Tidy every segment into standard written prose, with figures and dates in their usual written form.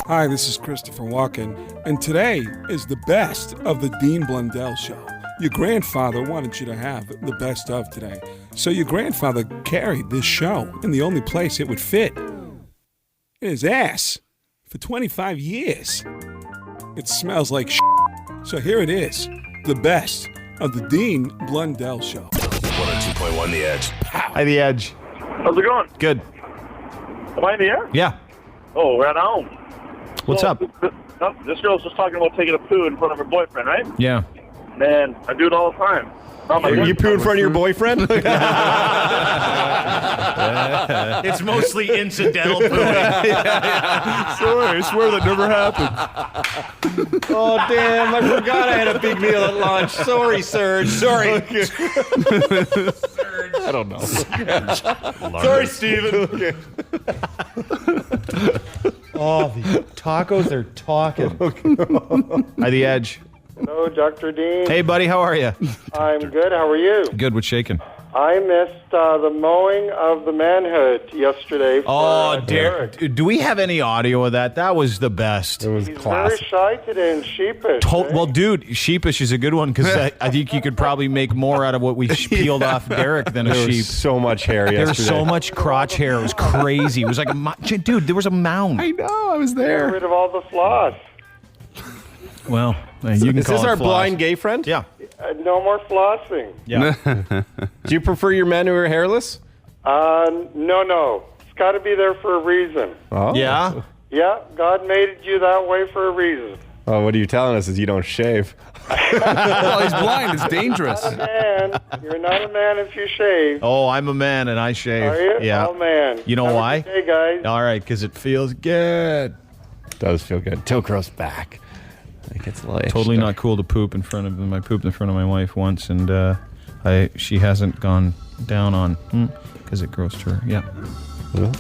Hi, this is Christopher Walken, and today is the best of the Dean Blundell Show. Your grandfather wanted you to have the best of today, so your grandfather carried this show in the only place it would fit, in his ass, for 25 years. It smells like shit. So here it is, the best of the Dean Blundell Show. 102.1 The Edge. Hi, The Edge. How's it going? Good. Am I in the air? Yeah. Oh, we're at home. What's up? This girl's just talking about taking a poo in front of her boyfriend, right? Yeah. Man, I do it all the time. You poo in front of your boyfriend? It's mostly incidental pooing. Sorry, I swear that never happened. Oh, damn, I forgot I had a big meal at lunch. Sorry, Serge. Sorry. Okay. I don't know. Sorry, Steven. Okay. Oh, the tacos are talking. Hi, The Edge. Hello, Dr. Dean. Hey, buddy, how are you? I'm good. How are you? Good, what's shaking? I missed the mowing of the manhood yesterday. For, Derek. Do we have any audio of that? That was the best. It was He's very shy today and sheepish. Well, dude, sheepish is a good one because I think you could probably make more out of what we peeled off Derek than a sheep. There was so much hair yesterday. There was so much crotch hair. It was crazy. It was like dude, there was a mound. I know, I was there. Get rid of all the floss. Well, you can Is call this it our floss. blind gay friend? Yeah. No more flossing. Yeah. Do you prefer your men who are hairless? No. It's got to be there for a reason. Oh. Yeah? Yeah, God made you that way for a reason. Oh, what are you telling us is you don't shave? Well, he's blind. It's dangerous. You're not a man if you shave. Oh, I'm a man and I shave. Are you? Yeah. Oh, man. You know why? Hey, guys. All right, because it feels good. It does feel good. Till grows back. Like it's Totally not cool to poop in front of them. I pooped in front of my wife once, and she hasn't gone down on because it grows to her. Yeah,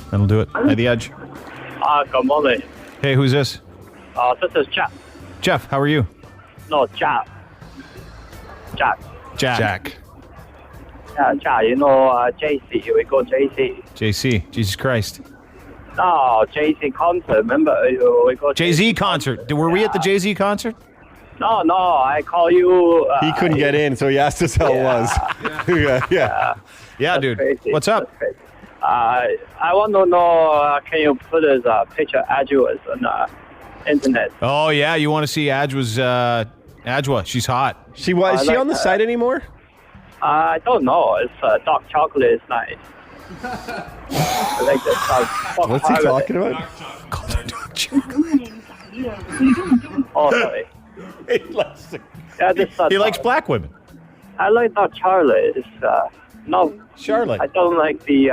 that'll do it. Hi, The Edge. Good morning. Hey, who's this? This is Jack. Jeff, how are you? No, Jack. Jack. Yeah, Jack. You know, JC. We go JC. JC. Jesus Christ. No, JC concert. Remember, we go Jay-Z concert. Were we at the Jay-Z concert? No, I call you. He couldn't get in, so he asked us how it was. Yeah, Yeah, dude. Crazy. What's up? I want to know, can you put his picture Adrian on the internet? Oh, yeah. You want to see Adwa? She's hot. Is she on the site anymore? I don't know. It's dark chocolate is nice. I like this. What's he talking about? Oh, sorry. He likes black women. I like dark chocolate. It's no. Charlotte. I don't like the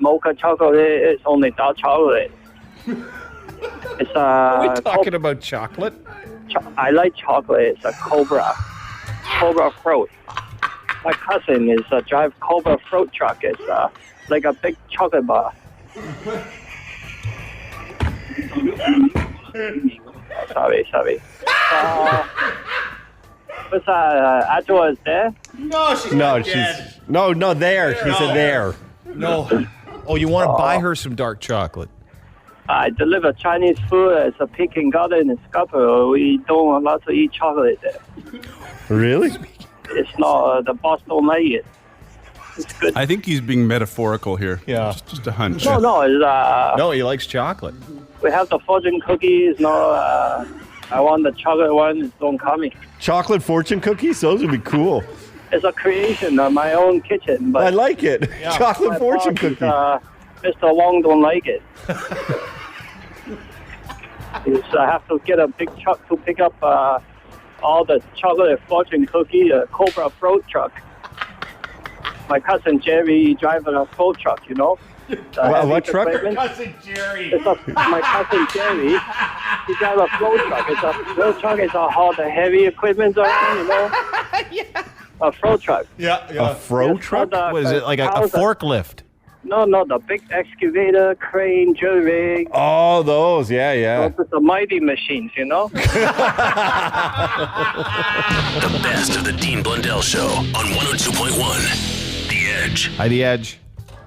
mocha chocolate. It's only dark chocolate. It's Are we talking about chocolate? I like chocolate. It's a Cobra fruit. My cousin is drive Cobra fruit truck. It's like a big chocolate bar. Sorry. What's Adwa is there? No, she's No, there. She said there. No. Oh, you want to buy her some dark chocolate? I deliver Chinese food. It's a Peking garden in Scarborough. We don't allow to eat chocolate there. Really? It's not, the boss don't like it. It's good. I think he's being metaphorical here. Yeah. Just a hunch. No, it's, No, he likes chocolate. we have the fortune cookies. No, I want the chocolate one. Don't coming. Chocolate fortune cookies? Those would be cool. It's a creation of my own kitchen. But I like it. Yeah. Chocolate my fortune boss is, cookie. Mr. Wong don't like it. I have to get a big truck to pick up all the chocolate fortune cookie, Cobra fruit truck. My cousin Jerry driving a fruit truck, you know. What truck? Cousin Jerry. My cousin Jerry, he drives a fruit truck. Fruit truck is all the heavy equipment around, you know. Yeah. A fruit truck. Yeah. A fro truck? What is it, like a forklift? No, the big excavator, crane, drill rig. Oh, those. Yeah. Those are the mighty machines, you know. The best of the Dean Blundell Show on 102.1 The Edge. Hi, The Edge.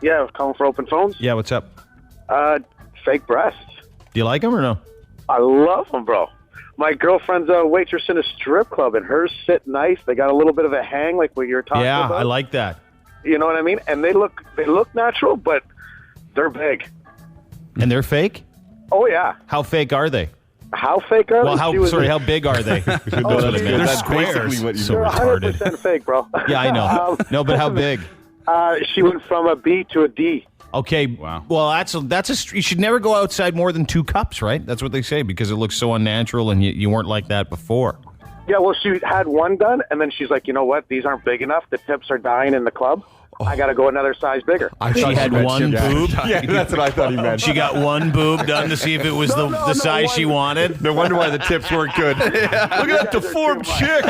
Yeah, calling for open phones. Yeah, what's up? Fake breasts. Do you like them or no? I love them, bro. My girlfriend's a waitress in a strip club, and hers sit nice. They got a little bit of a hang, like what you're talking about. Yeah, I like that. You know what I mean? And they look natural, but they're big. And they're fake? Oh, yeah. How fake are they? How fake are they? Well, how big are they? That's what I meant. They're squares. So They're retarded. 100% fake, bro. Yeah, I know. No, but how big? She went from a B to a D. Okay. Wow. Well, you should never go outside more than 2 cups, right? That's what they say, because it looks so unnatural, and you weren't like that before. Yeah, well, she had one done, and then she's like, you know what? These aren't big enough. The tips are dying in the club. I got to go another size bigger. She had one boob? Yeah, that's what I thought he meant. She got one boob done to see if it was the size she wanted? No wonder why the tips weren't good. Look at that deformed chick.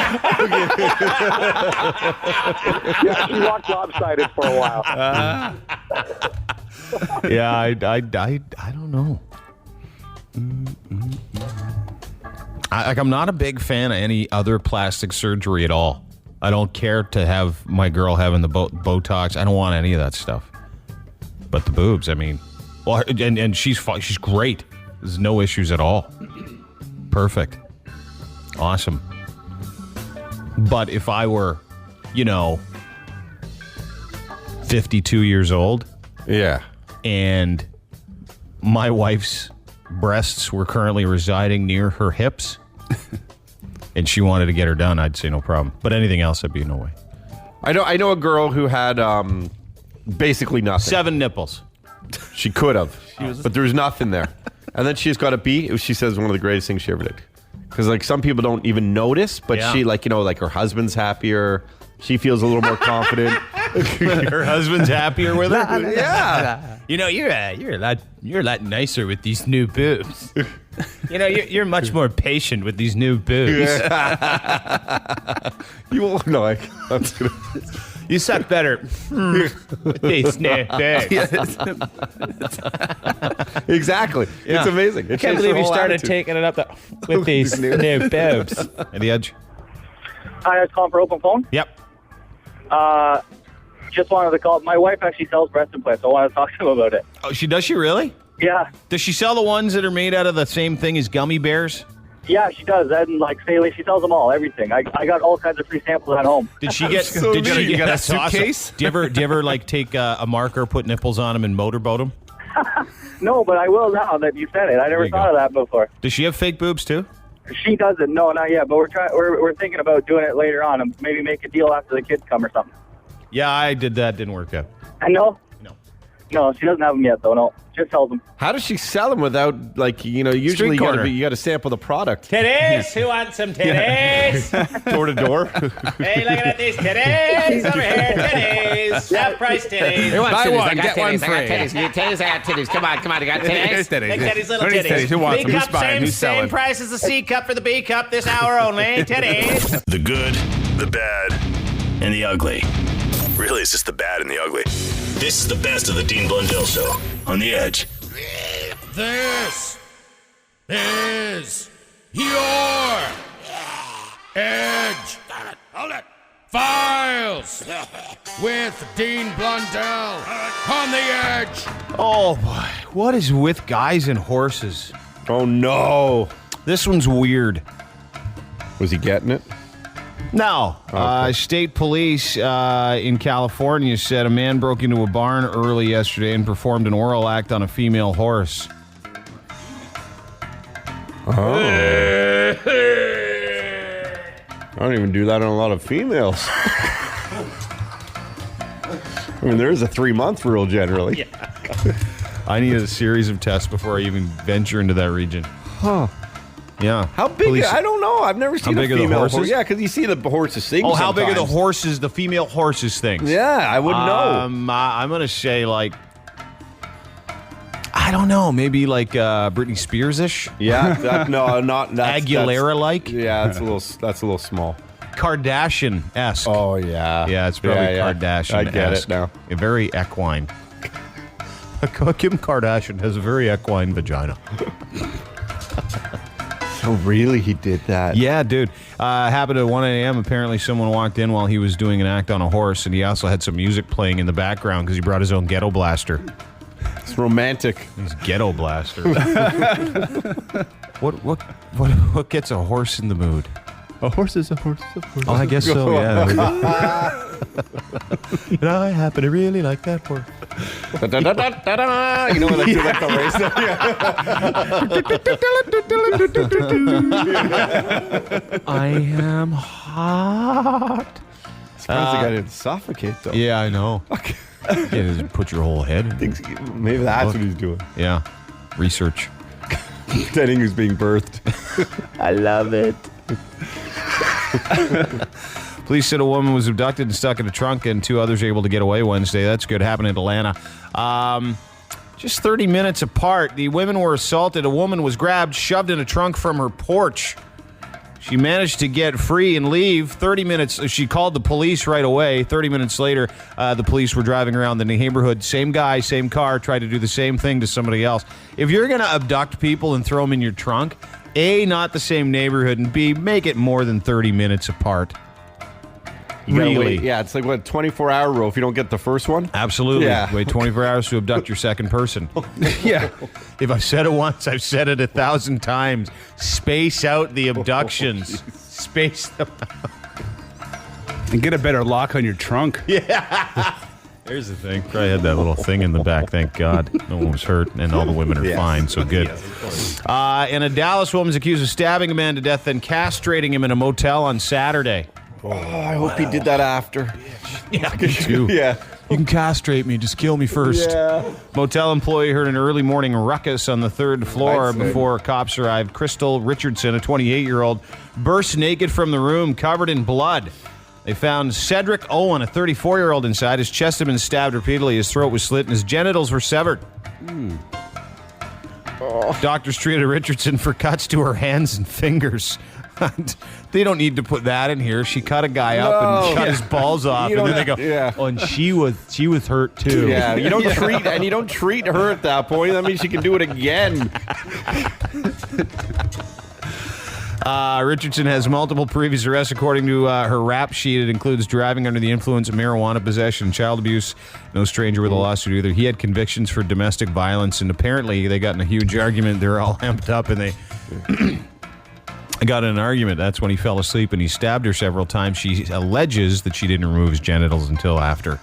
Yeah, she walked lopsided for a while. Yeah, I don't know. I'm not a big fan of any other plastic surgery at all. I don't care to have my girl having the Botox. I don't want any of that stuff. But the boobs, I mean, well, and she's great. There's no issues at all. Perfect. Awesome. But if I were, 52 years old, yeah, and my wife's breasts were currently residing near her hips, and she wanted to get her done, I'd say no problem. But anything else, I'd be no way. I know a girl who had basically nothing. 7 nipples. She could have, but there was nothing there. And then she's got a B. She says one of the greatest things she ever did. Because like some people don't even notice, but she like her husband's happier. She feels a little more confident. Her husband's happier with her. Yeah. You're a lot nicer with these new boobs. You're much more patient with these new boobs. You won't know. You suck better with these new boobs. Exactly. Yeah. It's amazing. I can't believe you started taking it up with these new boobs. At the Edge. Hi, I was calling for open phone. Yep. Just wanted to call. My wife actually sells breast implants. So I wanted to talk to him about it. Oh, does she really? Yeah. Does she sell the ones that are made out of the same thing as gummy bears? Yeah, she does. And like saline, she sells them all, everything. I got all kinds of free samples at home. Did she get? So did she neat. get a that's suitcase? Awesome. Do you ever like take a marker, put nipples on them, and motorboat them? No, but I will now that you said it. I never thought of that before. Does she have fake boobs too? She doesn't. No, not yet. But we're thinking about doing it later on, and maybe make a deal after the kids come or something. Yeah, I did that. Didn't work out. I know. No, she doesn't have them yet, though. No, just sells them. How does she sell them without, usually you got to sample the product? Titties? Who wants some titties? Door to door. Hey, looking at these titties over here. Titties. Half price titties. Who wants Buy titties? one, I got get titties. one I got free. titties. You get titties? I got titties. Come on. I got titties. Big titties, little Who needs titties. Who wants them? Who's buying? Who's same selling? price as the C cup for the B cup this hour only. Titties. The good, the bad, and the ugly. Really, it's just the bad and the ugly. This is the best of the Dean Blundell Show on the Edge. This is your Edge. Hold it. Files with Dean Blundell on the Edge. Oh, boy. What is with guys and horses? Oh, no. This one's weird. Was he getting it? No. State police in California said a man broke into a barn early yesterday and performed an oral act on a female horse. Oh. I don't even do that on a lot of females. I mean, there is a 3-month rule generally. Yeah. I needed a series of tests before I even venture into that region. Huh. Yeah. How big? I don't know. I've never seen how big a female are the horses? horse. Yeah, because you see the horses sing. Oh, how big are the sometimes. horses? The female horses things? Yeah, I wouldn't know. I'm gonna say I don't know. Maybe like Britney Spears-ish. Yeah. Not Aguilera-like. Yeah, that's a little small. Kardashian-esque. Oh yeah. Yeah, it's probably Kardashian-esque. I get it now. Very equine. Kim Kardashian has a very equine vagina. Oh, really? He did that? Yeah, dude. Happened at 1 a.m. Apparently someone walked in while he was doing an act on a horse, and he also had some music playing in the background because he brought his own ghetto blaster. It's romantic. These ghetto blasters. What gets a horse in the mood? A horse is a horse. Oh, I guess so, yeah. And I happen to really like that horse. You know when they do like the race? I am hot. Surprised the guy didn't suffocate, though. Yeah, I know. Okay. Yeah, just put your whole head in. Maybe that's what he's doing. Yeah. Research. Pretending he's being birthed. I love it. Police said a woman was abducted and stuck in a trunk, and 2 others were able to get away Wednesday. That's good. Happened in Atlanta. Just 30 minutes apart, the women were assaulted. A woman was grabbed, shoved in a trunk from her porch. She managed to get free and leave. 30 minutes, she called the police right away. 30 minutes later, the police were driving around the neighborhood. Same guy, same car, tried to do the same thing to somebody else. If you're going to abduct people and throw them in your trunk, A, not the same neighborhood, and B, make it more than 30 minutes apart. Really? Wait. Yeah, it's like, what, 24-hour rule if you don't get the first one? Absolutely. Yeah. Wait 24 hours to abduct your second person. Yeah. If I've said it once, I've said it 1,000 times. Space out the abductions. Space them out. And get a better lock on your trunk. Yeah. Here's the thing. Probably had that little thing in the back. Thank God. No one was hurt, and all the women are fine, so good. And a Dallas woman's accused of stabbing a man to death, then castrating him in a motel on Saturday. Oh, I hope he did that after. Yeah, me too. Yeah. You can castrate me, just kill me first. Yeah. Motel employee heard an early morning ruckus on the 3rd floor before cops arrived. Crystal Richardson, a 28-year-old, burst naked from the room, covered in blood. They found Cedric Owen, a 34-year-old, inside. His chest had been stabbed repeatedly. His throat was slit, and his genitals were severed. Doctors treated Richardson for cuts to her hands and fingers. They don't need to put that in here. She cut a guy up and cut his balls off, and then they go, "Oh, and she was hurt too." Yeah, you don't treat her at that point. That means she can do it again. Richardson has multiple previous arrests, according to her rap sheet. It includes driving under the influence of marijuana, possession, and child abuse. No stranger with a lawsuit either. He had convictions for domestic violence, and apparently they got in a huge argument. They were all amped up, and they got in an argument. That's when he fell asleep, and he stabbed her several times. She alleges that she didn't remove his genitals until after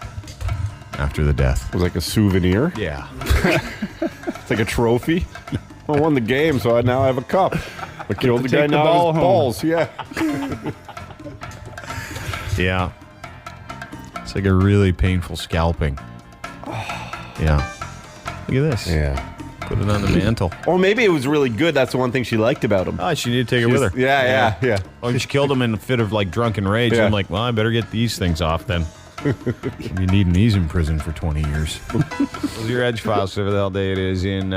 the death. It was like a souvenir. Yeah. It's like a trophy. I won the game, so I now have a cup. I killed the guy, now his balls. Yeah. Yeah. It's like a really painful scalping. Yeah. Look at this. Yeah. Put it on the mantle. Or maybe it was really good. That's the one thing she liked about him. Oh, she needed to take it with her. Yeah. Oh, she killed him in a fit of like drunken rage. Yeah. I'm like, well, I better get these things off then. You're needing these in prison for 20 years. Those are your Edgefiles. Whatever the hell day it is in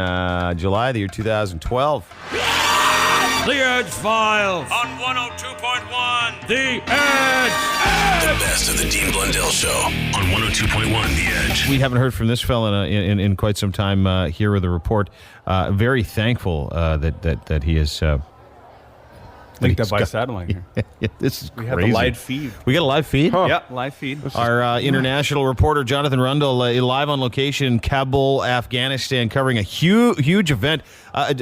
July, the year 2012. The Edgefiles on 102.1 The Edge. The best of the Dean Blundell Show on 102.1 The Edge. We haven't heard from this fella in quite some time here with a report. Very thankful that he is... linked up by satellite here. Yeah, this is We crazy. have a live feed. We got a live feed? Huh. Yeah, live feed. Our international reporter, Jonathan Rundle, live on location in Kabul, Afghanistan, covering a huge event.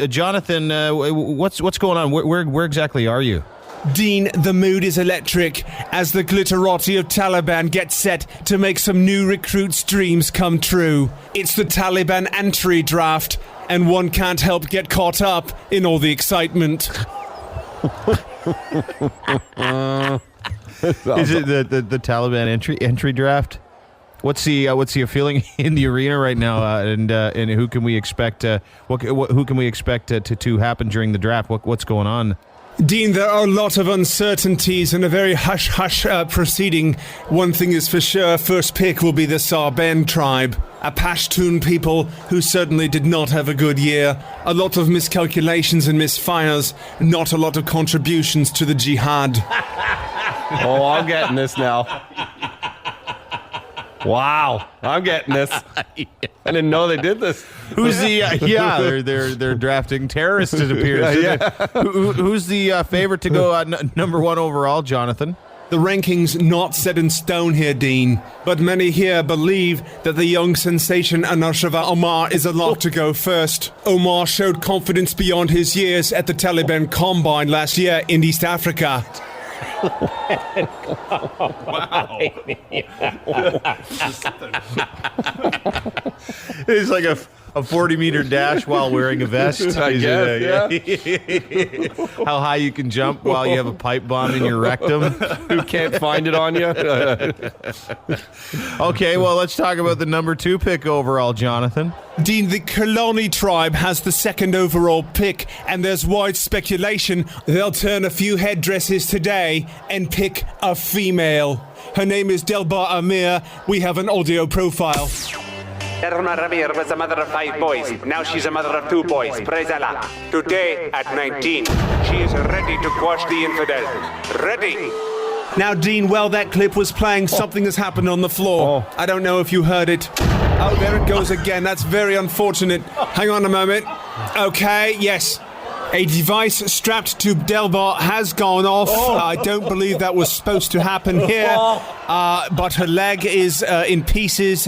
Jonathan, what's going on? Where exactly are you? Dean, the mood is electric as the glitterati of Taliban gets set to make some new recruits' dreams come true. It's the Taliban entry draft, and one can't help get caught up in all the excitement. Is it the Taliban entry draft? What's the feeling in the arena right now? And who can we expect? Who can we expect to happen during the draft? What's going on? Dean, there are a lot of uncertainties and a very hush-hush proceeding. One thing is for sure, first pick will be the Sarben tribe, a Pashtun people who certainly did not have a good year. A lot of miscalculations and misfires, not a lot of contributions to the jihad. Oh, I'm getting this now. Wow, I'm getting this. I didn't know they did this. Who's the? They're drafting terrorists. It appears. Who's the favorite to go number one overall, Jonathan? The ranking's not set in stone here, Dean, but many here believe that the young sensation Anushava Omar is a lock to go first. Omar showed confidence beyond his years at the Taliban Combine last year in East Africa. Wow. It's like a 40-meter dash while wearing a vest. I guess, yeah. How high you can jump while you have a pipe bomb in your rectum. Who can't find it on you? Okay, well, let's talk about the number 2 pick overall, Jonathan. Dean, the Karlie tribe has the second overall pick, and there's wide speculation they'll turn a few headdresses today and pick a female. Her name is Delbar Amir. We have an audio profile. Erma Ramir was a mother of 5 boys. Now she's a mother of 2 boys. Praise Allah. Today, at 19, she is ready to quash the infidel. Ready. Now, Dean, while that clip was playing, something has happened on the floor. I don't know if you heard it. Oh, there it goes again. That's very unfortunate. Hang on a moment. Okay, yes. A device strapped to Delbar has gone off. I don't believe that was supposed to happen here. But her leg is in pieces.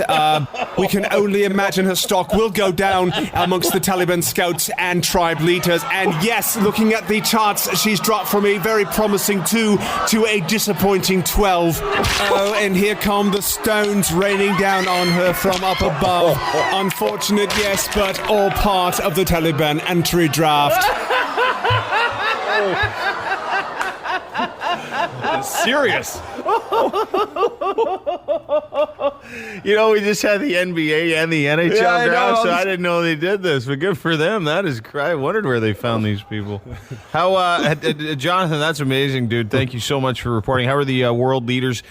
We can only imagine her stock will go down amongst the Taliban scouts and tribe leaders. And yes, looking at the charts, she's dropped from a very promising 2 to a disappointing 12. Oh, and here come the stones raining down on her from up above. Unfortunate, yes, but all part of the Taliban entry draft. Serious. You know, we just had the NBA and the NHL draft, so I didn't know they did this, but good for them. That is crazy. I wondered where they found these people. How, Jonathan, that's amazing, dude. Thank you so much for reporting. How are the world leaders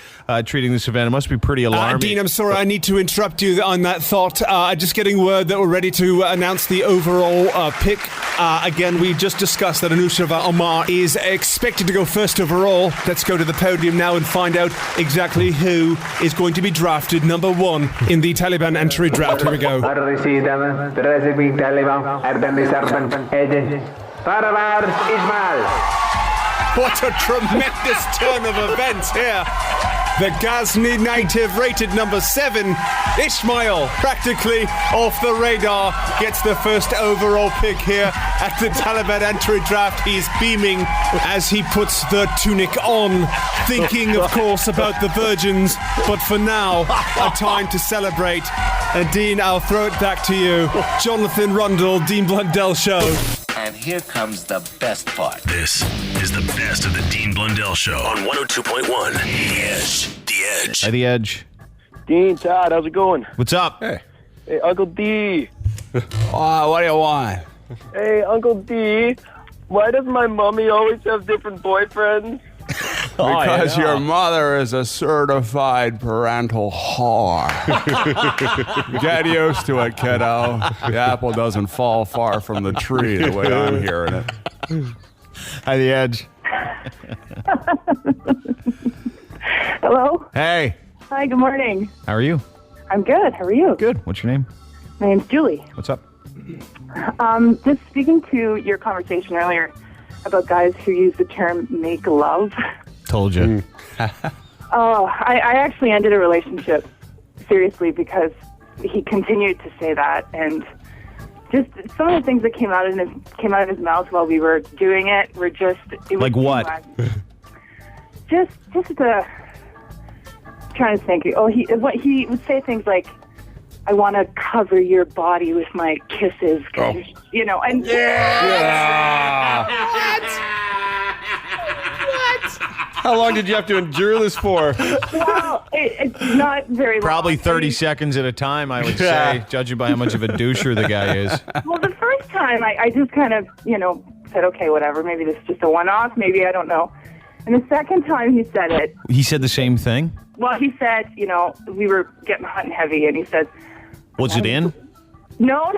treating this event? It must be pretty alarming. Dean, I'm sorry, I need to interrupt you on that thought. Just getting word that we're ready to announce the overall pick. Again, we just discussed that Anushava Omar is expected to go first overall. Let's go to the podium now and find out exactly who is going to be drafted number 1 in the Taliban entry draft. Here we go. What a tremendous turn of events here. The Ghazni native, rated number 7, Ismail, practically off the radar, gets the first overall pick here at the Taliban entry draft. He's beaming as he puts the tunic on, thinking, of course, about the virgins. But for now, a time to celebrate. And Dean, I'll throw it back to you. Jonathan Rundle, Dean Blundell Show. And here comes the best part. This is the best of the Dean Blundell Show on 102.1 The Edge. Hi, The Edge. Dean, Todd, how's it going? What's up? Hey, Uncle D. What do you want? Hey, Uncle D, why does my mommy always have different boyfriends? Because your mother is a certified parental whore. Get used to it, kiddo. The apple doesn't fall far from the tree the way I'm hearing it. Hi, The Edge. Hello? Hey. Hi, good morning. How are you? I'm good. How are you? Good. What's your name? My name's Julie. What's up? Just speaking to your conversation earlier about guys who use the term make love. Told you. I actually ended a relationship, seriously, because he continued to say that, and just some of the things that came out of his mouth while we were doing it were just... It was like what? Just trying to think. He would say things like, I want to cover your body with my kisses, you know, and... How long did you have to endure this for? Well, it's not very long. Probably 30 seconds at a time, I would say, judging by how much of a doucher the guy is. Well, the first time, I just kind of, said, okay, whatever, maybe this is just a one-off, maybe, I don't know. And the second time he said it... He said the same thing? Well, he said, we were getting hot and heavy, and he said... Was it in? No.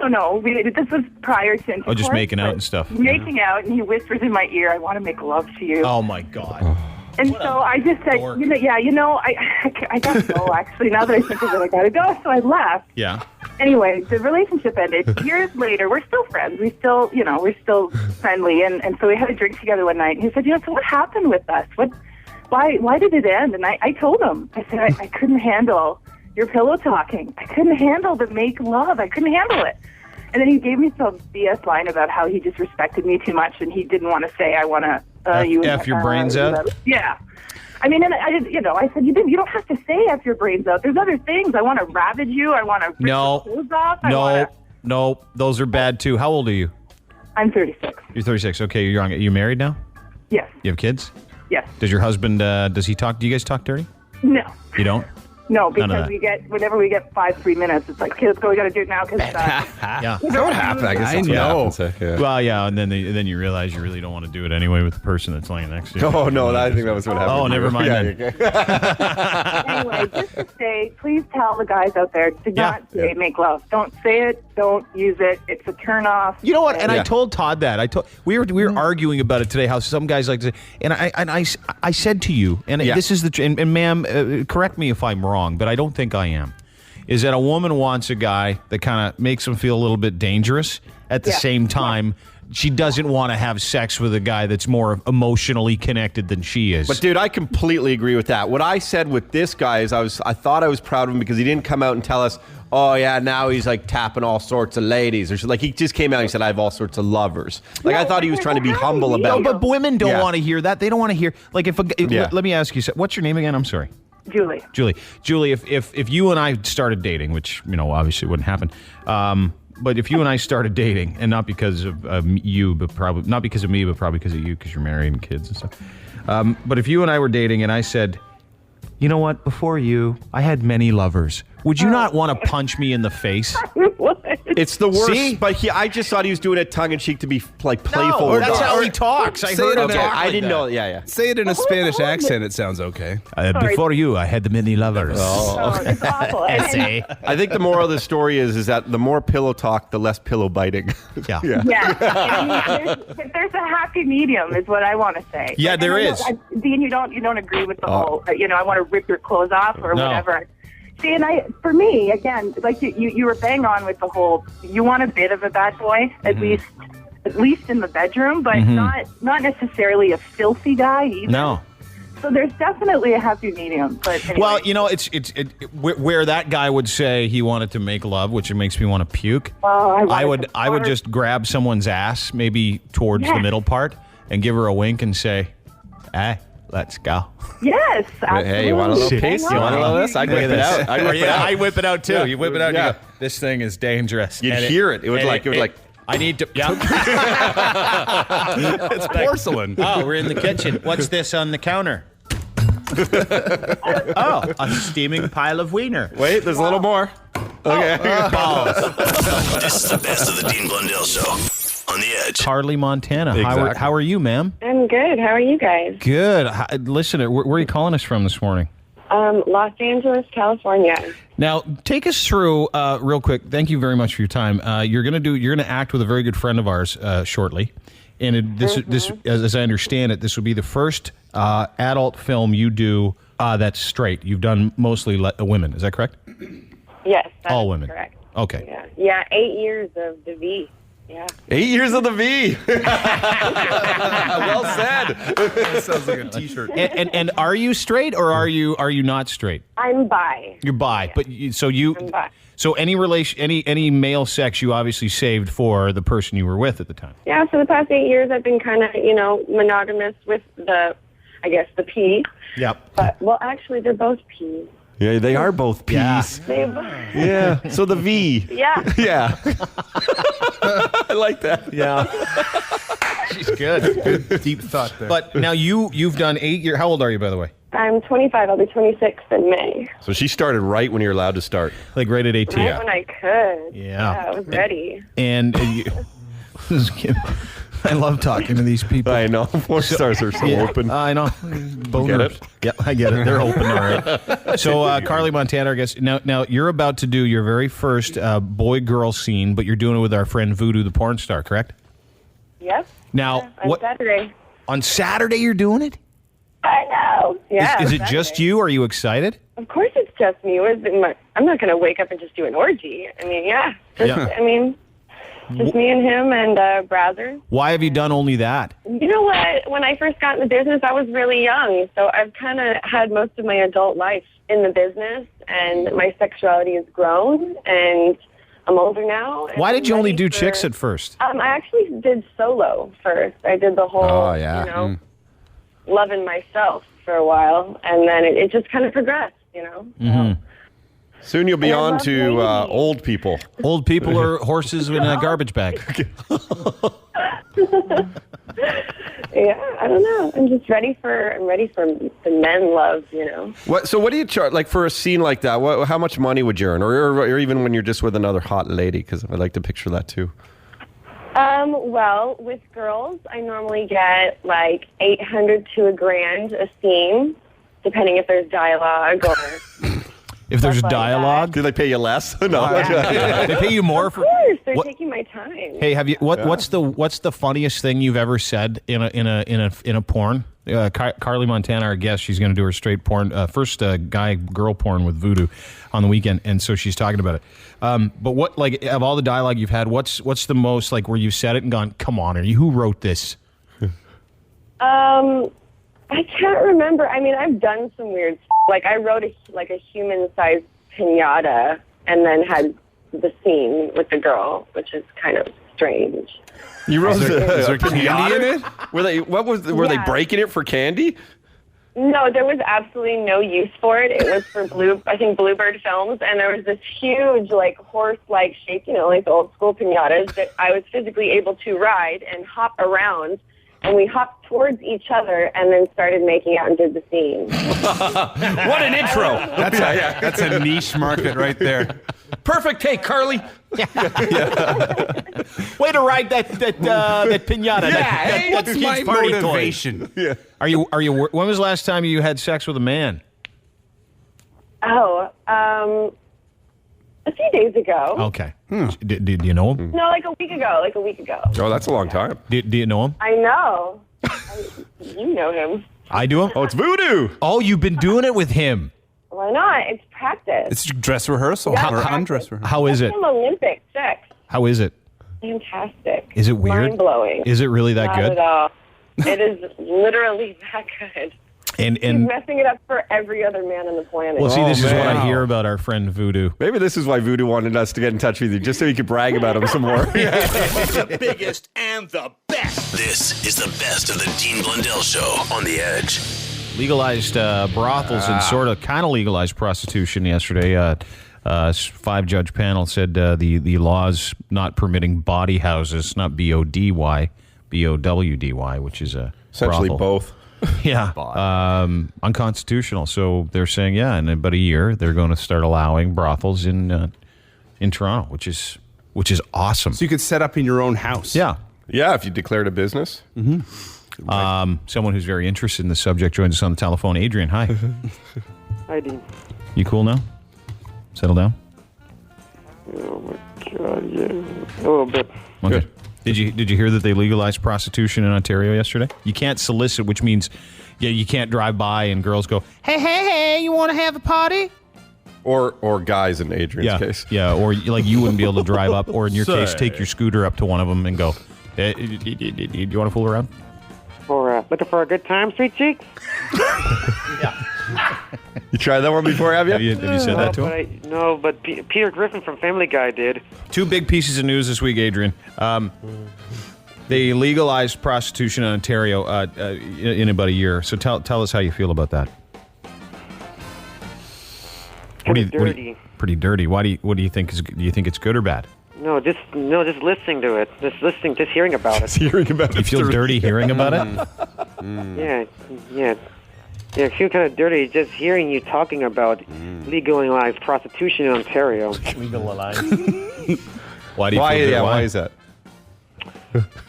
This was prior to intercourse. Oh, just making out and stuff. Making out, and he whispers in my ear, I want to make love to you. Oh, my God. And so I just said, I got to go, actually. Now that I think of it, I got to go. So I left. Yeah. Anyway, the relationship ended. Years later, we're still friends. We're still friendly. And so we had a drink together one night. And he said, so what happened with us? why did it end? And I told him, I said, I couldn't handle your pillow talking. I couldn't handle the make love. I couldn't handle it. And then he gave me some BS line about how he just respected me too much and he didn't want to say, I want to... F your brains out? Yeah. I mean, and I said, you don't have to say F your brains out. There's other things. I want to ravage you. I want to rip your clothes off. No, those are bad too. How old are you? I'm 36. You're 36. Okay, you're young. Are you married now? Yes. You have kids? Yes. Does your husband, does he talk, do you guys talk dirty? No. You don't? No, because whenever we get 3 minutes, it's like, okay, let's go, we got to do it now. Because yeah. That would happen, I guess. I know. Well, yeah, and then you realize you really don't want to do it anyway with the person that's laying next to you. Oh, no, I think that was what happened. Oh, never mind then. Anyway, just to say, please tell the guys out there to not say make love. Don't say it. Don't use it. It's a turn off. You know what? And I told Todd that. We were arguing about it today. How some guys like to, and I said to you, and this is and ma'am, correct me if I'm wrong, but I don't think I am. Is that a woman wants a guy that kind of makes them feel a little bit dangerous at the same time. She doesn't want to have sex with a guy that's more emotionally connected than she is. But dude, I completely agree with that. What I said with this guy is I thought I was proud of him because he didn't come out and tell us, oh yeah, now he's like tapping all sorts of ladies. Or like he just came out and he said, I have all sorts of lovers. Like I thought he was trying to be humble about it. No, but women don't want to hear that. They don't want to hear, like let me ask you, what's your name again? I'm sorry. Julie, if you and I started dating, which, obviously wouldn't happen, but if you and I started dating, and not because of you, but probably not because of me, but probably because of you, because you're married and kids and stuff. But if you and I were dating and I said, you know what, before you, I had many lovers. Would you not want to punch me in the face? It's the worst. See? But I just thought he was doing it tongue-in-cheek to be like playful. No, that's how he talks. I heard him talk I like didn't that. know. Yeah. Say it in a Spanish accent. It sounds okay. Before you, I had many lovers. it's awful. I think the moral of the story is that the more pillow talk, the less pillow biting. Yeah. There's a happy medium, is what I want to say. Yeah, there is. Dean, you don't agree with the whole. I want to rip your clothes off or whatever. See, and for me, again, like you were bang on with the whole. You want a bit of a bad boy, at least in the bedroom, but not necessarily a filthy guy either. No. So there's definitely a happy medium. But anyway. Well, it's where that guy would say he wanted to make love, which it makes me want to puke. I would just grab someone's ass, maybe towards the middle part, and give her a wink and say, "Hey, let's go." Yes. Absolutely. Hey, you want a little piece? You want a little of this? I whip it out. I whip it out too. Yeah. You whip it out. Yeah. You go, this thing is dangerous. You'd hear it. It would like. I need to. Yeah. It's porcelain. Oh, we're in the kitchen. What's this on the counter? A steaming pile of wiener. Wait, there's a little more. Okay. Balls. This is the best of the Dean Blundell Show on the Edge. Karlie, Montana. Exactly. How are you, ma'am? I'm good. How are you guys? Good. Listen, where are you calling us from this morning? Los Angeles, California. Now, take us through real quick. Thank you very much for your time. You're gonna act with a very good friend of ours shortly, and this, as I understand it, this will be the first adult film you do that's straight. You've done mostly women. Is that correct? Yes, that all is women. Correct. Okay. Yeah. 8 years of the V. Yeah. 8 years of the V. Well said. That sounds like a T-shirt. And are you straight or are you not straight? I'm bi. You're bi, but I'm bi. So any male sex you obviously saved for the person you were with at the time. Yeah. So the past 8 years, I've been kind of monogamous with the P. Yep. But actually, they're both P's. Yeah, they are both P's. Yeah. So the V. Yeah. Yeah. I like that. Yeah. She's good. Good deep thought there. But now you've done 8 years. How old are you, by the way? I'm 25. I'll be 26 in May. So she started right when you're allowed to start. Like right at 18. Right when I could. Yeah. I was ready. And I love talking to these people. I know. Porn stars are so open. I know. Get it? Yeah, I get it. They're open, all right. So, Karlie, Montana, I guess. Now, you're about to do your very first boy-girl scene, but you're doing it with our friend Voodoo, the porn star, correct? Yep. Now, on Saturday. On Saturday you're doing it? I know. Yeah. Is it just you? Are you excited? Of course it's just me. I'm not going to wake up and just do an orgy. I mean, just me and him and Browser. Why have you done only that? You know what? When I first got in the business, I was really young, so I've kind of had most of my adult life in the business, and my sexuality has grown, and I'm older now. Why did you only do chicks at first? I actually did solo first. I did the whole, loving myself for a while, and then it just kind of progressed, Mm-hmm. Soon you'll be on to old people. Old people are horses in a garbage bag. Yeah, I don't know. I'm just ready for the men love, So what do you charge, like, for a scene like that? How much money would you earn, or even when you're just with another hot lady? Because I like to picture that too. Well, with girls, I normally get like $800 to $1,000 a scene, depending if there's dialogue or. If there's dialogue, do they pay you less? No, they pay you more for. Of course, they're taking my time. Hey, have you? What's the funniest thing you've ever said in a porn? Karlie Montana, our guest, she's going to do her straight porn, first guy-girl porn with Voodoo on the weekend, and so she's talking about it. But what, like, of all the dialogue you've had, what's the most, like, where you said it and gone, come on, who wrote this? I can't remember. I mean, I've done some weird stuff. Like, I wrote a human-sized piñata and then had the scene with the girl, which is kind of strange. You wrote is there candy in it? Were they breaking it for candy? No, there was absolutely no use for it. It was for Bluebird Films, and there was this huge, like, horse-like shape, like the old-school piñatas that I was physically able to ride and hop around. And we hopped towards each other and then started making out and did the scene. What an intro! That's a niche market right there. Perfect take, Karlie. Way to ride that piñata. What's my party motivation? Toy. Yeah. Are you? When was the last time you had sex with a man? Oh, a few days ago. Okay. Do you know him? No, like a week ago. Oh, that's a long time. Do you know him? I know. You know him. I do him? Oh, it's Voodoo. Oh, you've been doing it with him. Why not? It's practice. It's dress rehearsal or undress rehearsal. How is it? It's Olympic sex. How is it? Fantastic. Is it weird? Mind-blowing. Is it really that Not good? At all. It is literally that good. And He's messing it up for every other man on the planet. Well, see, this is what I hear about our friend Voodoo. Maybe this is why Voodoo wanted us to get in touch with you, just so you could brag about him some more. The biggest and the best. This is the best of the Dean Blundell Show on the Edge. Legalized brothels and sort of kind of legalized prostitution yesterday. 5-judge panel said the laws not permitting body houses, not B-O-D-Y, B-O-W-D-Y, which is a essentially brothel. both. Yeah, unconstitutional. So they're saying, in about a year they're going to start allowing brothels in Toronto, which is awesome. So you could set up in your own house. Yeah, if you declared a business. Mm-hmm. Someone who's very interested in the subject joins us on the telephone. Adrian, hi. Hi, Dean. You cool now? Settle down. Oh my God, yeah, a little bit. Okay. Good. Did you hear that they legalized prostitution in Ontario yesterday? You can't solicit, which means you can't drive by and girls go, hey, you want to have a party? Or guys in Adrian's case. Yeah, or like you wouldn't be able to drive up, or in your case, take your scooter up to one of them and go, do you want to fool around? Or looking for a good time, sweet cheeks? You tried that one before, have you? Have you said that to him? No, but Peter Griffin from Family Guy did. 2 big pieces of news this week, Adrian. They legalized prostitution in Ontario in about a year. So tell us how you feel about that. Pretty dirty. Pretty dirty. What do you think? Do you think it's good or bad? No, just listening to it. Just hearing about it. Hearing about it. You feel dirty hearing about it? Yeah. Yeah, I feel kind of dirty just hearing you talking about legalized prostitution in Ontario. Legalized. Why do you feel dirty? Why is that?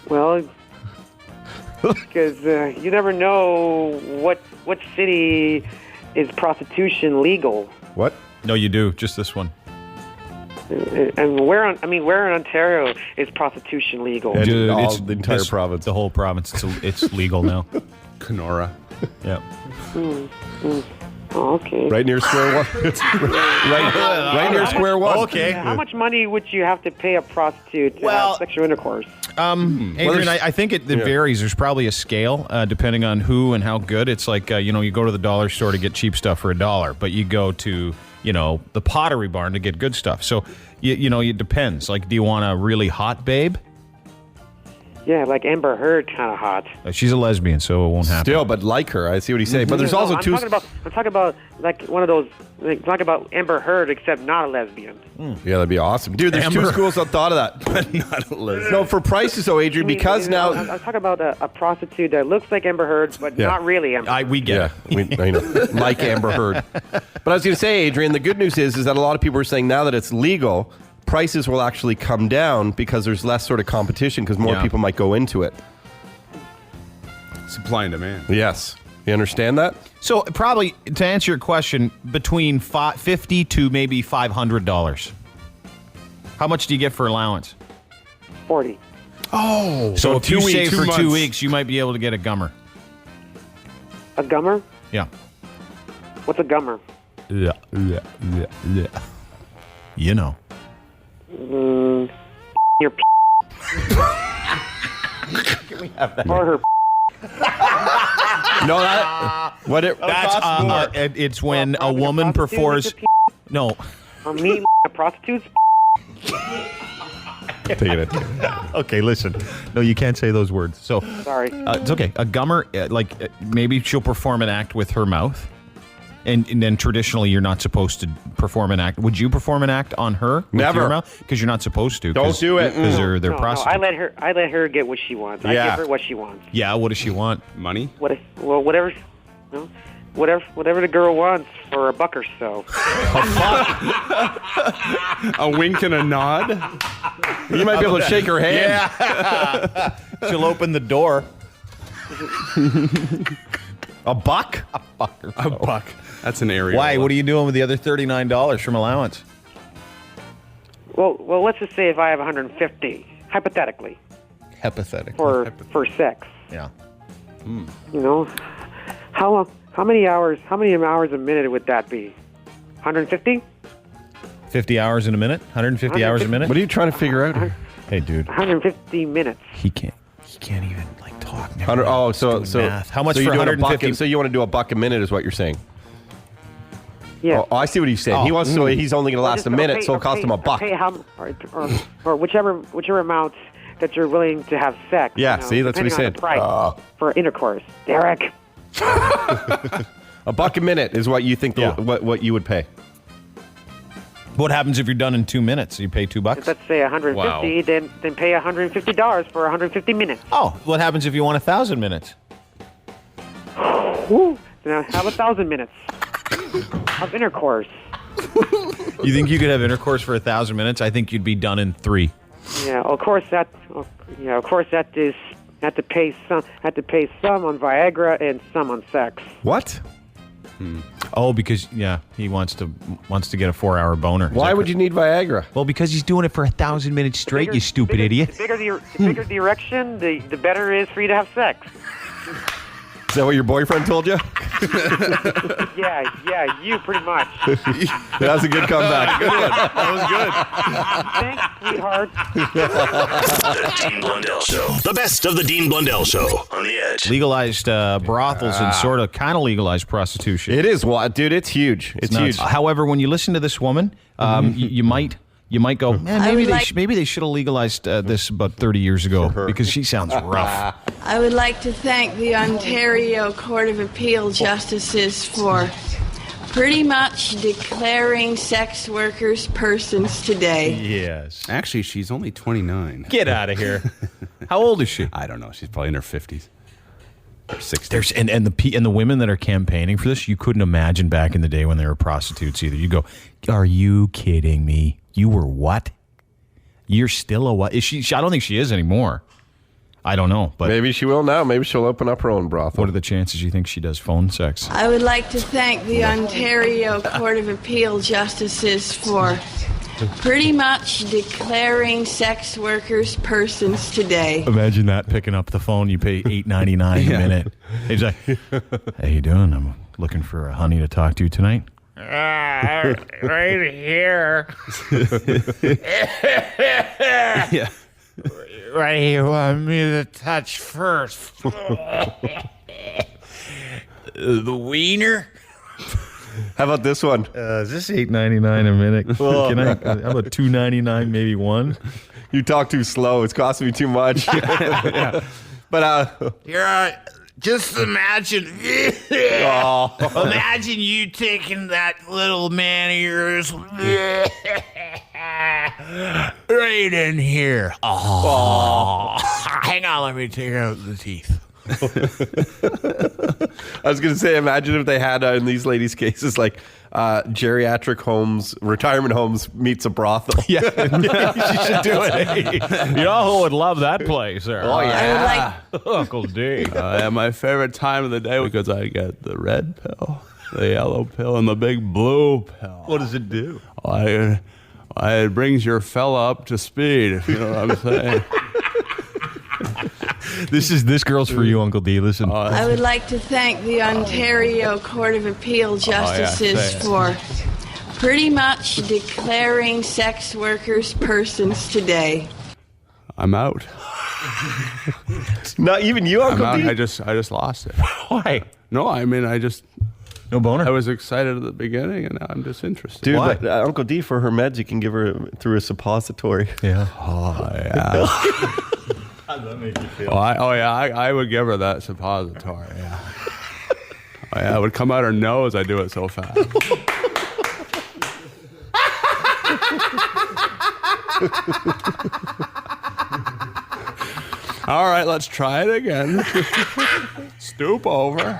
Well, because you never know what city is prostitution legal. What? No, you do. Just this one. And where in Ontario is prostitution legal? The entire province. The whole province. It's legal now. Kenora. Yeah. Oh, okay. Right near square one. right near square one. Okay. How much money would you have to pay a prostitute to have sexual intercourse? Adrian, I think it varies. There's probably a scale depending on who and how good. It's like, you go to the dollar store to get cheap stuff for $1, but you go to, the Pottery Barn to get good stuff. So, it depends. Like, do you want a really hot babe? Yeah, like Amber Heard, kind of hot. She's a lesbian, so it won't happen. Still, but like her. I see what he's saying. But there's also I'm talking about like one of those. Talking about Amber Heard, except not a lesbian. Yeah, that'd be awesome, dude. There's two schools that thought of that, but not a lesbian. No, for prices though, Adrian, because now I'm talking about a prostitute that looks like Amber Heard, but not really Amber Heard. We get it. I know, like Amber Heard. But I was going to say, Adrian, the good news is that a lot of people are saying now that it's legal, prices will actually come down because there's less sort of competition because more people might go into it. Supply and demand. Yes. You understand that? So probably, to answer your question, between $50 to maybe $500. How much do you get for allowance? $40. Oh. So if you save for 2 weeks, you might be able to get a gummer. A gummer? Yeah. What's a gummer? Yeah. You know. Your Can we have that? Or her No, that's it's when a woman performs. No. Or me, a prostitute. Take it. Okay, listen. No, you can't say those words. So sorry. It's okay. A gummer, maybe she'll perform an act with her mouth. And then traditionally, you're not supposed to perform an act. Would you perform an act on her? Never. Because you're not supposed to. Don't do it. Because they're prostitutes. No, I let her get what she wants. I give her what she wants. Yeah, what does she want? Money? Whatever the girl wants for $1 or so. A wink and a nod? You might be able to shake her hand. Yeah. She'll open the door. A buck? A buck. That's an area. Why? What are you doing with the other $39 from allowance? Well, let's just say if I have $150, hypothetically. For sex. Yeah. How many hours a minute would that be? 150? 50 hours in a minute? 150 hours a minute? What are you trying to figure out? Hey, dude. 150 minutes. He can't even talk. How much for 150? So you want to do $1 a minute is what you're saying? Yeah. Oh, I see what he's saying. He wants to. He's only going to last a minute, so it'll cost him $1. Or whichever amount that you're willing to have sex. Yeah. See, that's what he said. For intercourse, Derek. $1 a minute is what you think. What you would pay. What happens if you're done in 2 minutes? You pay $2? Let's say 150. Wow. Then pay $150 for 150 minutes. Oh, what happens if you want 1,000 minutes? Woo. Now have 1,000 minutes of intercourse. You think you could have intercourse for 1,000 minutes? I think you'd be done in 3. Yeah, of course that is had to pay some on Viagra and some on sex. What? Oh, because he wants to get a 4-hour boner. Why would you need Viagra? Well, because he's doing it for 1,000 minutes straight. You stupid idiot. The bigger the erection, the better it is for you to have sex. Is that what your boyfriend told you? Yeah, you pretty much. That was a good comeback. Good one. That was good. Thanks, sweetheart. The Dean Blundell Show. The best of the Dean Blundell Show on the Edge. Legalized brothels and kind of legalized prostitution. It is, dude. It's huge. It's huge. However, when you listen to this woman, you might go, man, maybe they should have legalized this about 30 years ago because she sounds rough. I would like to thank the Ontario Court of Appeal justices for pretty much declaring sex workers persons today. Yes. Actually, she's only 29. Get out of here. How old is she? I don't know. She's probably in her 50s. Or 60s. And the women that are campaigning for this, you couldn't imagine back in the day when they were prostitutes either. You go, are you kidding me? You were what? You're still a what? Is she? I don't think she is anymore. I don't know, but maybe she will now. Maybe she'll open up her own brothel. What are the chances you think she does phone sex? I would like to thank the Ontario Court of Appeal justices for pretty much declaring sex workers persons today. Imagine that, picking up the phone. You pay $8.99 a minute. He's like, "How you doing? I'm looking for a honey to talk to tonight." Right here. Yeah. right here want me to touch first? The wiener? How about this one? Is this $8.99 a minute? Can I? How about $2.99, maybe one? You talk too slow. It's costing me too much. Yeah. But just imagine. Imagine you taking that little man of yours right in here. Hang on, let me take out the teeth. I was going to say, imagine if they had in these ladies' cases like geriatric homes, retirement homes meets a brothel. Yeah, you should do it. You know who would love that place there? Oh, yeah. Uncle D. Yeah, my favorite time of the day because I get the red pill, the yellow pill, and the big blue pill. What does it do? It brings your fella up to speed, if you know what I'm saying. This girl's for you, Uncle D. Listen. I would like to thank the Ontario Court of Appeal justices for pretty much declaring sex workers persons today. I'm out. Not even you, Uncle D? I just lost it. Why? No, I mean, no boner? I was excited at the beginning, and now I'm disinterested. Dude, but, Uncle D, for her meds, you can give her through a suppository. Yeah. Oh, yeah. How does that make you feel? I would give her that suppository, yeah. Oh, yeah, it would come out her nose. I do it so fast. All right, let's try it again. Stoop over.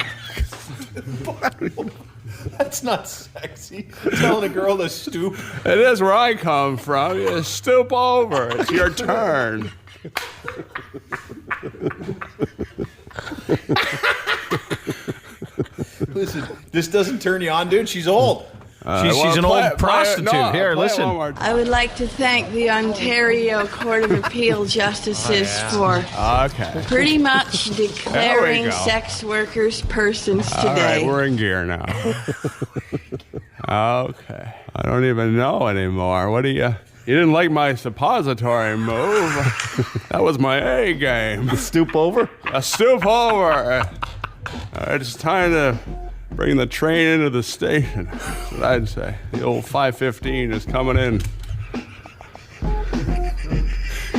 That's not sexy. Telling a girl to stoop. It is where I come from. You stoop over. It's your turn. Listen, this doesn't turn you on, dude. She's old. She's an old prostitute. Here, listen. I would like to thank the Ontario Court of Appeal justices for pretty much declaring sex workers persons today. All right, we're in gear now. Okay. I don't even know anymore. What do you... You didn't like my suppository move. That was my A game. Stoop over? A stoop over. It's time to bring the train into the station. That's what I'd say. The old 515 is coming in.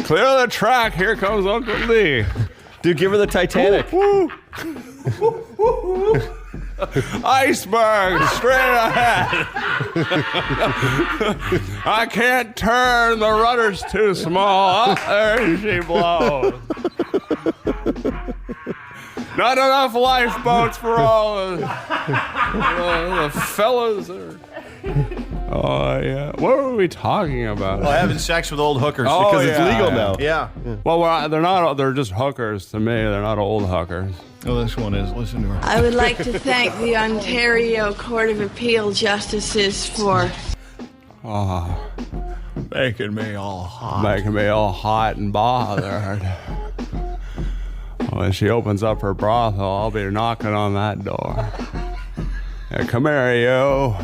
Clear the track. Here comes Uncle D. Dude, give her the Titanic. Woo, woo. Iceberg straight ahead. I can't turn, the rudder's too small. There she blows. Not enough lifeboats for all the fellas. Oh, yeah. What were we talking about? Well, having sex with old hookers because it's legal now. Yeah. Well, they're not. They're just hookers to me. They're not old hookers. Oh, this one is. Listen to her. I would like to thank the Ontario Court of Appeal justices for making me all hot and bothered. When she opens up her brothel, I'll be knocking on that door. Hey, come here, you.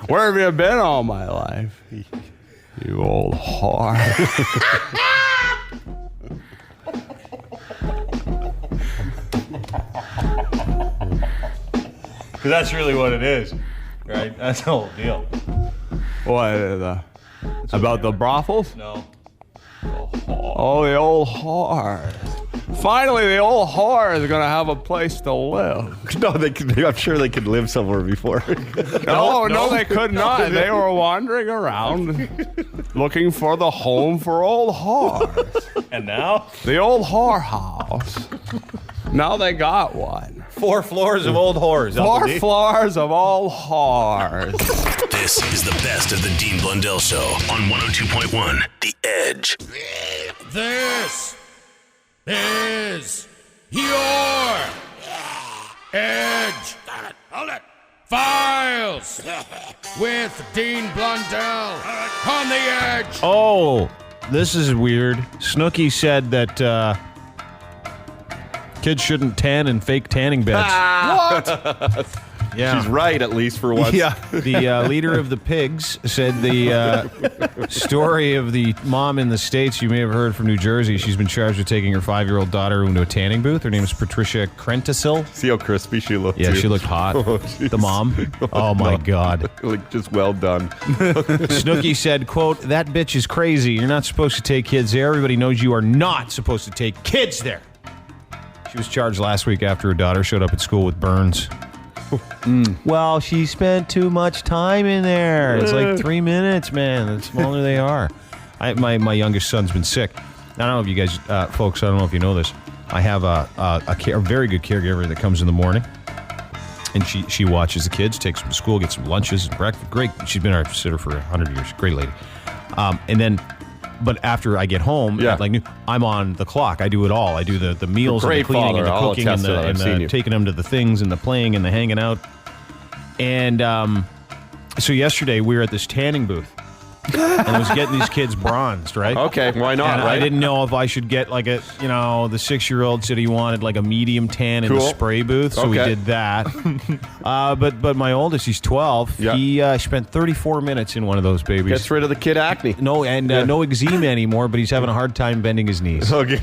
Where have you been all my life? You old whore. Because that's really what it is, right? That's the whole deal. What? About the brothels? No. Oh, the old whore. Finally, the old whore is going to have a place to live. No, I'm sure they could live somewhere before. No, they could not. They were wandering around looking for the home for old whores. And now? The old whore house. Now they got one. 4 floors of old whores. 4 floors of old whores. This is the best of the Dean Blundell Show on 102.1 The Edge. This is your Edge. Hold it. Files with Dean Blundell on the Edge. Oh, this is weird. Snooki said that kids shouldn't tan in fake tanning beds. What? Yeah. She's right, at least for once. Yeah. The leader of the pigs said the story of the mom in the States, you may have heard from New Jersey. She's been charged with taking her 5-year-old daughter into a tanning booth. Her name is Patricia Crentisil. See how crispy she looked, Yeah, too. she looked hot. The mom. Oh, my God. Like, just well done. Snooki said, quote, "That bitch is crazy. You're not supposed to take kids there. Everybody knows you are not supposed to take kids there." She was charged last week after her daughter showed up at school with burns. Well, she spent too much time in there. It's like 3 minutes, man. The smaller they are. My youngest son's been sick. I don't know if you guys, folks, I don't know if you know this. I have a very good caregiver that comes in the morning. And she watches the kids, takes them to school, gets some lunches and breakfast. Great. She's been our sitter for 100 years. Great lady. But after I get home, at like noon, I'm on the clock. I do it all. I do the meals and the cleaning and the cooking and the taking them to the things and the playing and the hanging out. And so yesterday we were at this tanning booth. And I was getting these kids bronzed, right? Okay, why not, and right? I didn't know if I should get like the 6-year-old said he wanted like a medium tan in the spray booth, so we did that. But my oldest, he's 12. Yeah. He spent 34 minutes in one of those babies. Gets rid of the kid acne. No, and no eczema anymore, but he's having a hard time bending his knees. Okay.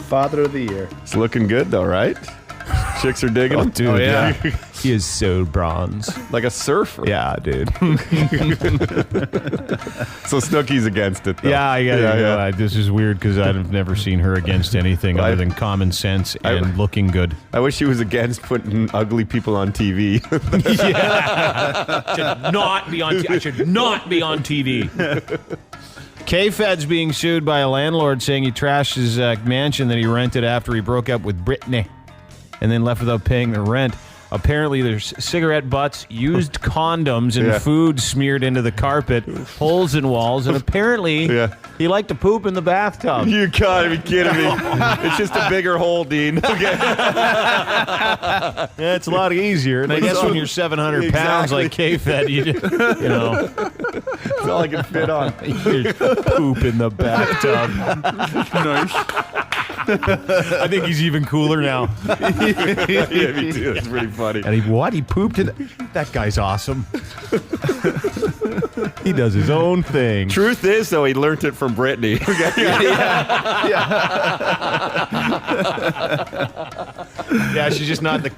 Father of the year. It's looking good, though, right? Chicks are digging him. Dude, yeah. He is so bronze. Like a surfer. Yeah, dude. So Snooki's against it, though. Yeah, I got it. This is weird because I've never seen her against anything other than common sense and looking good. I wish she was against putting ugly people on TV. I should not be on TV. K-Fed's being sued by a landlord saying he trashed his mansion that he rented after he broke up with Brittany and then left without paying the rent. Apparently, there's cigarette butts, used condoms, and food smeared into the carpet, holes in walls, and apparently he liked to poop in the bathtub. You gotta be kidding me. It's just a bigger hole, Dean. Okay. Yeah, it's a lot easier. And I guess when you're 700 pounds like K-Fed, you know. That's all I can fit on. You poop in the bathtub. Nice. I think he's even cooler now. Yeah, me too. It's pretty funny. And he pooped in that guy's awesome. He does his own thing. Truth is, though, he learned it from Brittany. Yeah, she's just not in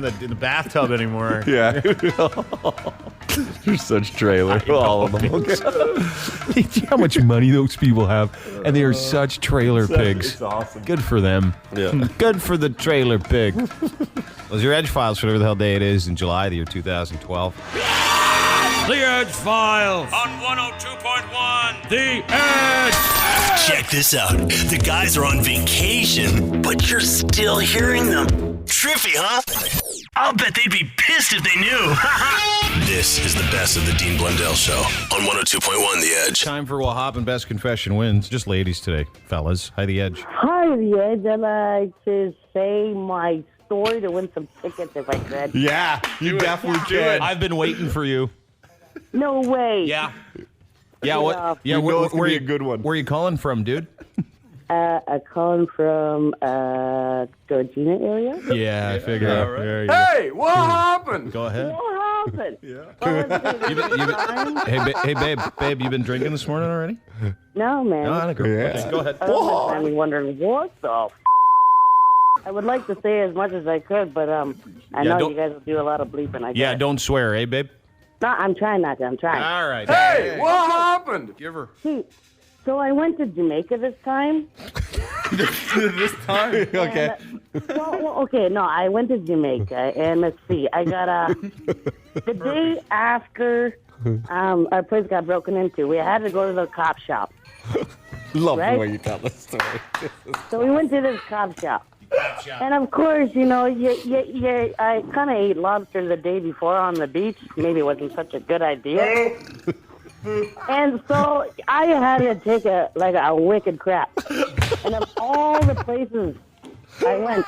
the bathtub anymore. Yeah. You're such trailer. All of them. How much money those people have, and they are such trailer pigs. It's awesome. Good for them. Yeah. Good for the trailer pig. Was your Edgefiles for whatever the hell day it is in July, the year 2012? The Edgefiles on 102.1 The Edge. Check this out. The guys are on vacation, but you're still hearing them. Trippy, huh? I'll bet they'd be pissed if they knew. This is the best of the Dean Blundell Show on 102.1 The Edge. Time for Will Hoppen Best Confession Wins. Just ladies today, fellas. Hi, The Edge. Hi, The Edge. I'd like to say my story to win some tickets if I could. Yeah, you definitely can. I've been waiting for you. No way. Yeah. Yeah, what? Yeah, where a good one. Where are you calling from, dude? I'm calling from Georgina area. Yeah, I figured. Yeah, right. There you Hey, what happened? go. Go ahead. What happened? Babe, you been drinking this morning already? No, man. No, I don't agree. Okay, go ahead. I'm wondering what the I would like to say as much as I could, but I know you guys will do a lot of bleeping. I guess. Yeah, don't swear, eh, babe? No, I'm trying not to. I'm trying. All right. Hey, what happened? Give her. So I went to Jamaica this time. This time? Okay. No, I went to Jamaica, and let's see. I got the day after our place got broken into, we had to go to the cop shop. Love right? the way you tell the story. So we went to this cop shop. And of course, you know, I kind of ate lobster the day before on the beach. Maybe it wasn't such a good idea. And so I had to take a wicked crap. And of all the places I went,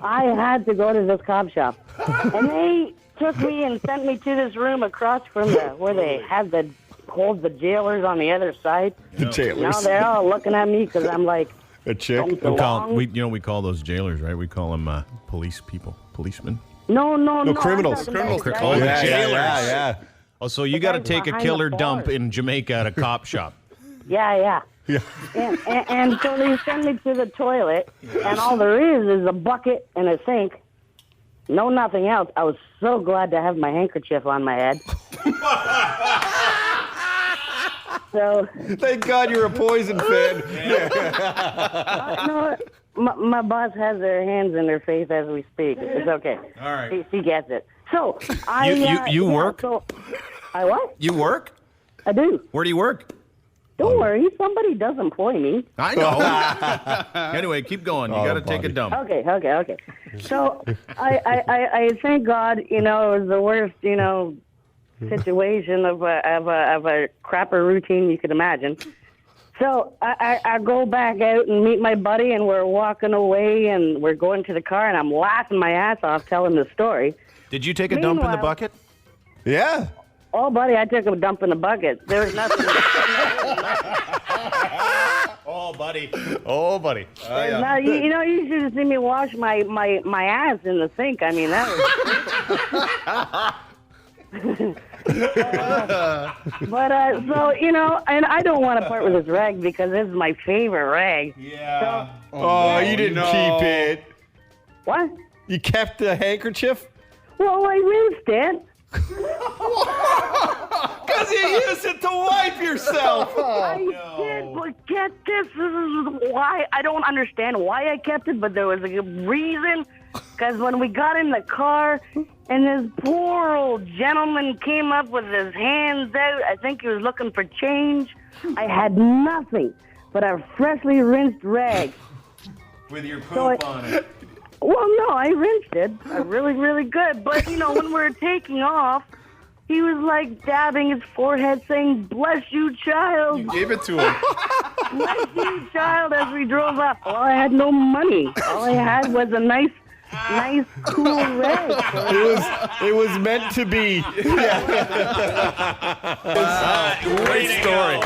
I had to go to this cop shop. And they took me and sent me to this room across from where they had hold the jailers on the other side. The jailers. Now they're all looking at me because I'm like A chick? We call those jailers, right? We call them policemen. No, criminals. Yeah. Oh, so you got to take a killer dump in Jamaica at a cop shop. Yeah. And so they send me to the toilet, and all there is a bucket and a sink. No, nothing else. I was so glad to have my handkerchief on my head. So thank God you're a Poison fan. No, my boss has their hands in their face as we speak. It's okay. All right. She gets it. So You work? So, I what? You work? I do. Where do you work? Don't worry, somebody does employ me. I know. Anyway, keep going. You got to take a dump. Okay. So I thank God, it was the worst, situation of a crapper routine you could imagine. So I go back out and meet my buddy, and we're walking away, and we're going to the car, and I'm laughing my ass off telling the story. Did you take a dump in the bucket? Yeah. Oh, buddy, I took a dump in the bucket. There was nothing. Oh, buddy. You should have seen me wash my ass in the sink. I mean, that was... and I don't want to part with this rag because this is my favorite rag. Yeah. So, you didn't keep it. What? You kept the handkerchief? Well, I rinsed it. Because you used it to wipe yourself. I did, but get this. This is why I don't understand why I kept it, but there was a reason. Because when we got in the car, and this poor old gentleman came up with his hands out, I think he was looking for change. I had nothing but a freshly rinsed rag. With your poop on it. Well, no, I rinsed it. Really, really good. But, when we were taking off, he was like dabbing his forehead saying, "Bless you, child." You gave it to him. "Bless you, child," as we drove up. Well, I had no money. All I had was a nice, cool rag. It was meant to be. Great story.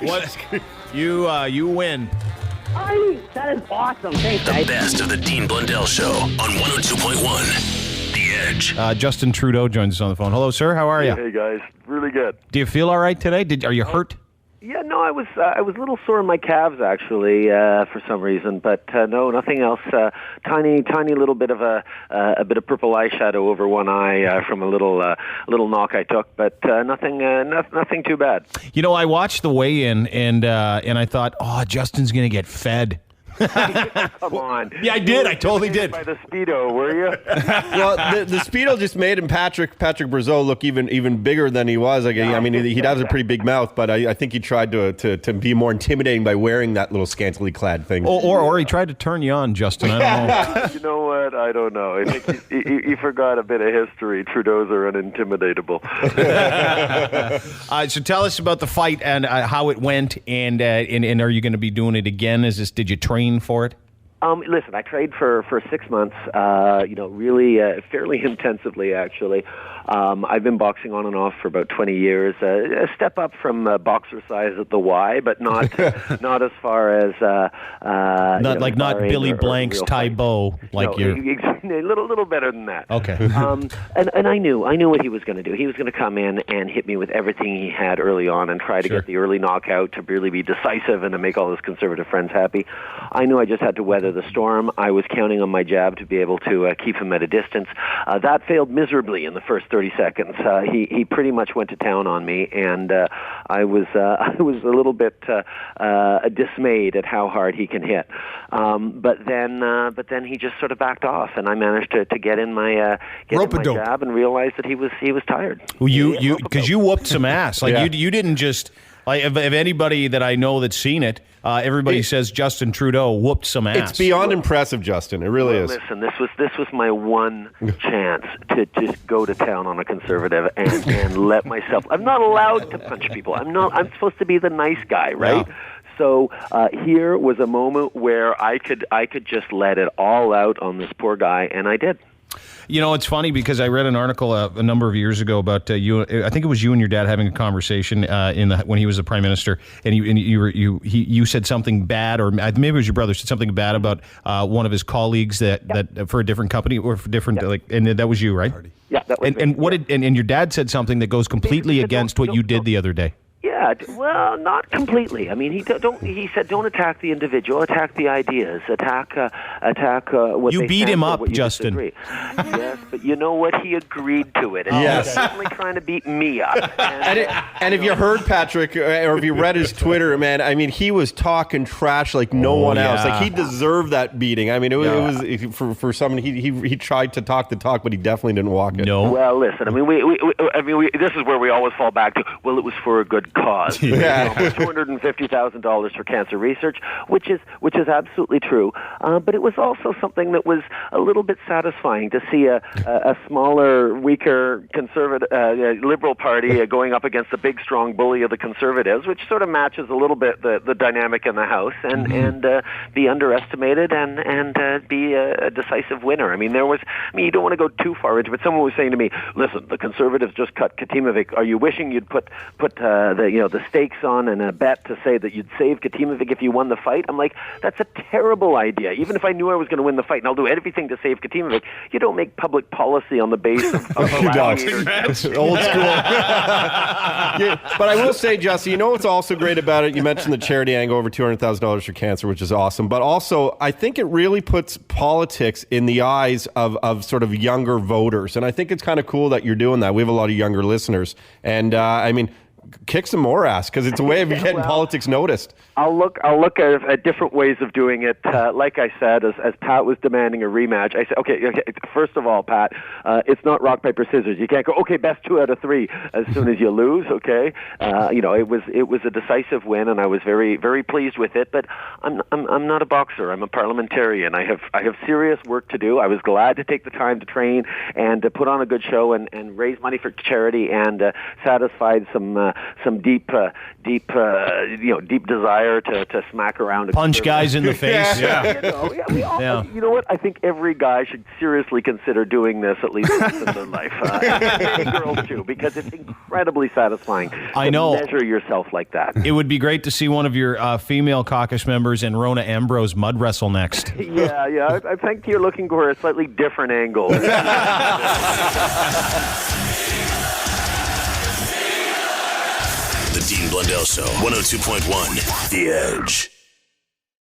What? You win. That is awesome. Thanks, guys. The best of the Dean Blundell Show on 102.1 The Edge. Justin Trudeau joins us on the phone. Hello, sir. How are you? Hey, guys. Really good. Do you feel all right today? Are you hurt? Yeah, no, I was a little sore in my calves actually for some reason, but no, nothing else. Tiny little bit of a bit of purple eyeshadow over one eye from a little knock I took, but nothing too bad. I watched the weigh-in and I thought, Justin's gonna get fed. Come on. Yeah, I did. I totally did. By the Speedo, were you? Well, the Speedo just made him Patrick Brazeau look even bigger than he was. Like, I mean, he has a pretty big mouth, but I think he tried to be more intimidating by wearing that little scantily clad thing. Or he tried to turn you on, Justin. I don't know. You know what? I don't know. I think he forgot a bit of history. Trudeau's are unintimidatable. So tell us about the fight and how it went, and are you going to be doing it again? Did you train for it? Listen, I trained for 6 months, really fairly intensively, actually. I've been boxing on and off for about 20 years. A step up from boxer size at the Y, but not as far as not Billy Blank's Tybo a little better than that. Okay. And I knew what he was going to do. He was going to come in and hit me with everything he had early on and try to get the early knockout to really be decisive and to make all his conservative friends happy. I knew I just had to weather the storm. I was counting on my jab to be able to keep him at a distance. That failed miserably in the first 30 seconds. He pretty much went to town on me, and I was a little bit dismayed at how hard he can hit. But then he just sort of backed off, and I managed to get in my jab and realized that he was tired. Well, you because you whooped some ass. You didn't just. If anybody that I know that's seen it, everybody says Justin Trudeau whooped some ass. It's beyond impressive, Justin. It really is. Listen, this was my one chance to just go to town on a conservative and let myself. I'm not allowed to punch people. I'm supposed to be the nice guy, right? Yeah. So here was a moment where I could just let it all out on this poor guy, and I did. You know, it's funny because I read an article a number of years ago about you. I think it was you and your dad having a conversation when he was the prime minister, and you said something bad, or maybe it was your brother said something bad about one of his colleagues that for a different company or for different and that was you, right? Yeah, that was and your dad said something that goes completely against what you did the other day. Yeah, well, not completely. I mean, he said don't attack the individual, attack the ideas, attack what you they beat stand him for, up, what you Justin. disagree. Yes, but you know what? He agreed to it. And Yes. he's certainly trying to beat me up. And if you heard Patrick, or if you read his Twitter, man, I mean, he was talking trash like no one else. Like, he deserved that beating. I mean, it was for someone, he tried to talk the talk, but he definitely didn't walk it. No. Well, listen, I mean, we this is where we always fall back to, well, it was for a good cause. Yeah. $250,000 for cancer research, which is absolutely true. But it was also something that was a little bit satisfying to see a smaller, weaker conservative liberal party going up against the big, strong bully of the conservatives, which sort of matches a little bit the dynamic in the House, and be underestimated and be a decisive winner. I mean, you don't want to go too far into it. Someone was saying to me, "Listen, the conservatives just cut Katimovic. Are you wishing you'd put the stakes on and a bet to say that you'd save Katimovic if you won the fight?" I'm like, that's a terrible idea. Even if I knew I was going to win the fight, and I'll do everything to save Katimovic, you don't make public policy on the basis of old school. Yeah, but I will say, Jesse, you know what's also great about it? You mentioned the charity angle, over $200,000 for cancer, which is awesome. But also, I think it really puts politics in the eyes of sort of younger voters. And I think it's kind of cool that you're doing that. We have a lot of younger listeners. And, I mean, kick some more ass, because it's a way of getting politics noticed. I'll look at different ways of doing it. Like I said, as Pat was demanding a rematch, I said, okay. First of all, Pat, it's not rock paper scissors. You can't go, okay, best 2 out of 3 as soon as you lose. Okay, it was a decisive win, and I was very, very pleased with it. But I'm not a boxer. I'm a parliamentarian. I have serious work to do. I was glad to take the time to train and to put on a good show and raise money for charity, and satisfied some deep desire to smack around and punch guys in the face. You know what? I think every guy should seriously consider doing this at least once in their life. And girls too, because it's incredibly satisfying. I to know. Measure yourself like that. It would be great to see one of your female caucus members and Rona Ambrose mud wrestle next. Yeah. I think you're looking for a slightly different angle. The Dean Blundell Show, 102.1, The Edge.